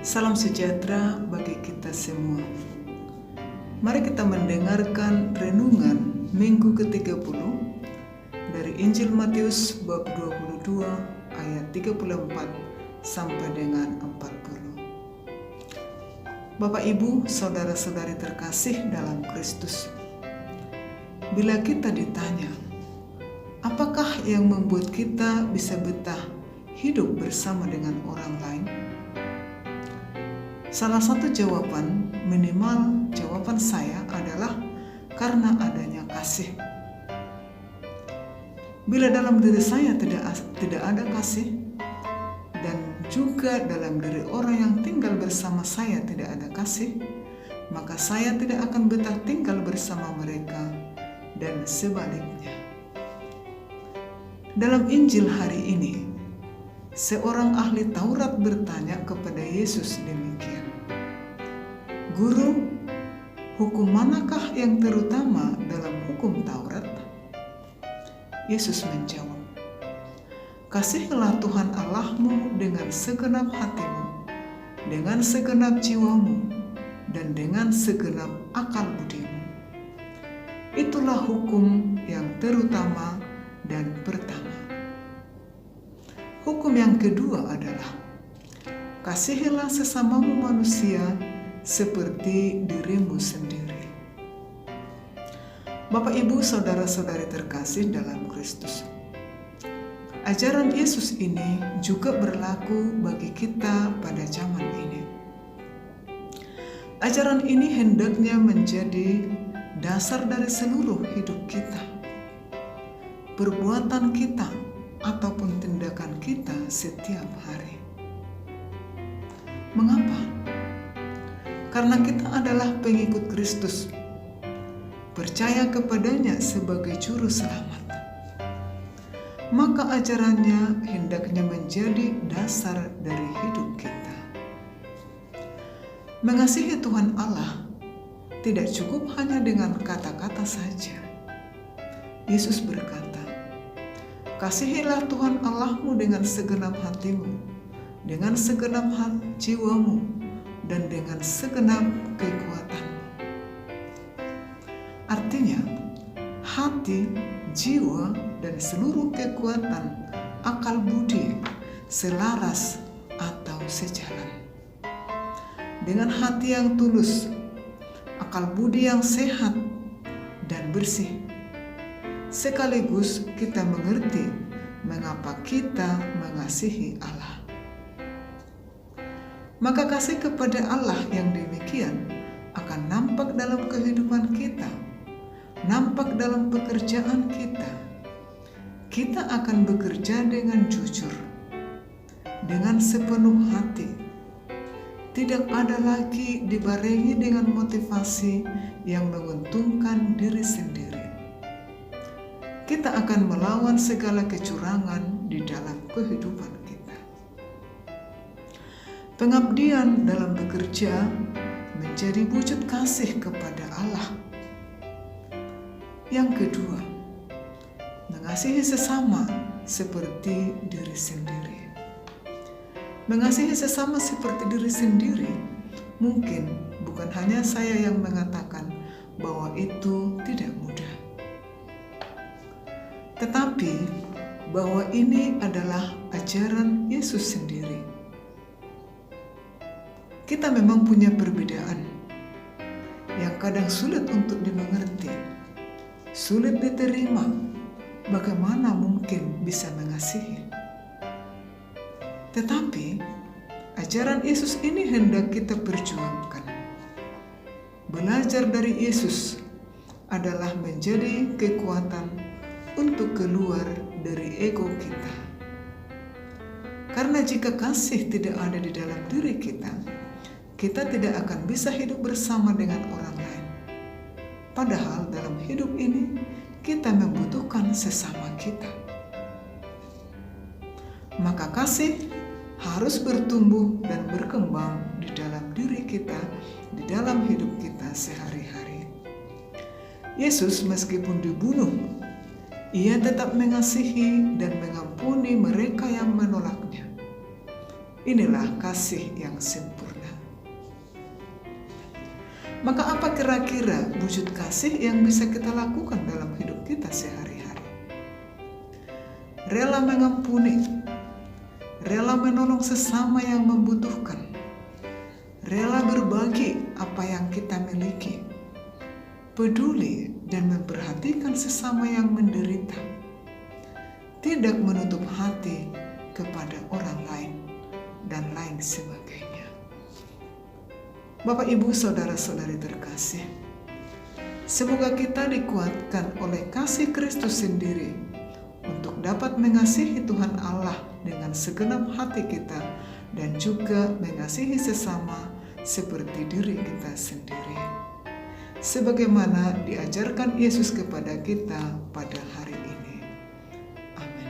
Salam sejahtera bagi kita semua. Mari kita mendengarkan renungan Minggu ke-30 dari Injil Matius bab 22 ayat 34 sampai dengan 40. Bapak, Ibu, saudara-saudari terkasih dalam Kristus. Bila kita ditanya, apakah yang membuat kita bisa betah hidup bersama dengan orang lain? Salah satu jawaban, minimal jawaban saya adalah karena adanya kasih. Bila dalam diri saya tidak ada kasih, dan juga dalam diri orang yang tinggal bersama saya tidak ada kasih, maka saya tidak akan betah tinggal bersama mereka, dan sebaliknya. Dalam Injil hari ini, seorang ahli Taurat bertanya kepada Yesus demikian, "Guru, hukum manakah yang terutama dalam hukum Taurat?" Yesus menjawab, "Kasihilah Tuhan Allahmu dengan segenap hatimu, dengan segenap jiwamu, dan dengan segenap akal budimu. Itulah hukum yang terutama dan pertama. Hukum yang kedua adalah, kasihilah sesamamu manusia seperti dirimu sendiri." Bapak, Ibu, saudara-saudari terkasih dalam Kristus. Ajaran Yesus ini juga berlaku bagi kita pada zaman ini. Ajaran ini hendaknya menjadi dasar dari seluruh hidup kita, perbuatan kita, ataupun tindakan kita setiap hari. Mengapa? Karena kita adalah pengikut Kristus, percaya kepadanya sebagai juru selamat. Maka ajarannya hendaknya menjadi dasar dari hidup kita. Mengasihi Tuhan Allah tidak cukup hanya dengan kata-kata saja. Yesus berkata, "Kasihilah Tuhan Allahmu dengan segenap hatimu, dengan segenap jiwamu, dan dengan segenap kekuatanmu." Artinya, hati, jiwa, dan seluruh kekuatan, akal budi selaras atau sejalan. Dengan hati yang tulus, akal budi yang sehat dan bersih, sekaligus kita mengerti mengapa kita mengasihi Allah. Maka kasih kepada Allah yang demikian akan nampak dalam kehidupan kita, nampak dalam pekerjaan kita. Kita akan bekerja dengan jujur, dengan sepenuh hati. Tidak ada lagi dibarengi dengan motivasi yang menguntungkan diri sendiri. Kita akan melawan segala kecurangan di dalam kehidupan kita. Pengabdian dalam bekerja menjadi wujud kasih kepada Allah. Yang kedua, mengasihi sesama seperti diri sendiri. Mengasihi sesama seperti diri sendiri, mungkin bukan hanya saya yang mengatakan bahwa itu tidak mudah. Tetapi bahwa ini adalah ajaran Yesus sendiri. Kita memang punya perbedaan yang kadang sulit untuk dimengerti, sulit diterima. Bagaimana mungkin bisa mengasihi? Tetapi ajaran Yesus ini hendak kita perjuangkan. Belajar dari Yesus adalah menjadi kekuatan untuk keluar dari ego kita. Karena jika kasih tidak ada di dalam diri kita, kita tidak akan bisa hidup bersama dengan orang lain. Padahal dalam hidup ini kita membutuhkan sesama kita. Maka kasih harus bertumbuh dan berkembang di dalam diri kita, di dalam hidup kita sehari-hari. Yesus meskipun dibunuh, Ia tetap mengasihi dan mengampuni mereka yang menolaknya. Inilah kasih yang sempurna. Maka apa kira-kira wujud kasih yang bisa kita lakukan dalam hidup kita sehari-hari? Rela mengampuni, rela menolong sesama yang membutuhkan, rela berbagi apa yang kita miliki, peduli dan memperhatikan sesama yang menderita, tidak menutup hati kepada orang lain, dan lain sebagainya. Bapak, Ibu, saudara-saudari terkasih, semoga kita dikuatkan oleh kasih Kristus sendiri untuk dapat mengasihi Tuhan Allah dengan segenap hati kita dan juga mengasihi sesama seperti diri kita sendiri, sebagaimana diajarkan Yesus kepada kita pada hari ini. Amin.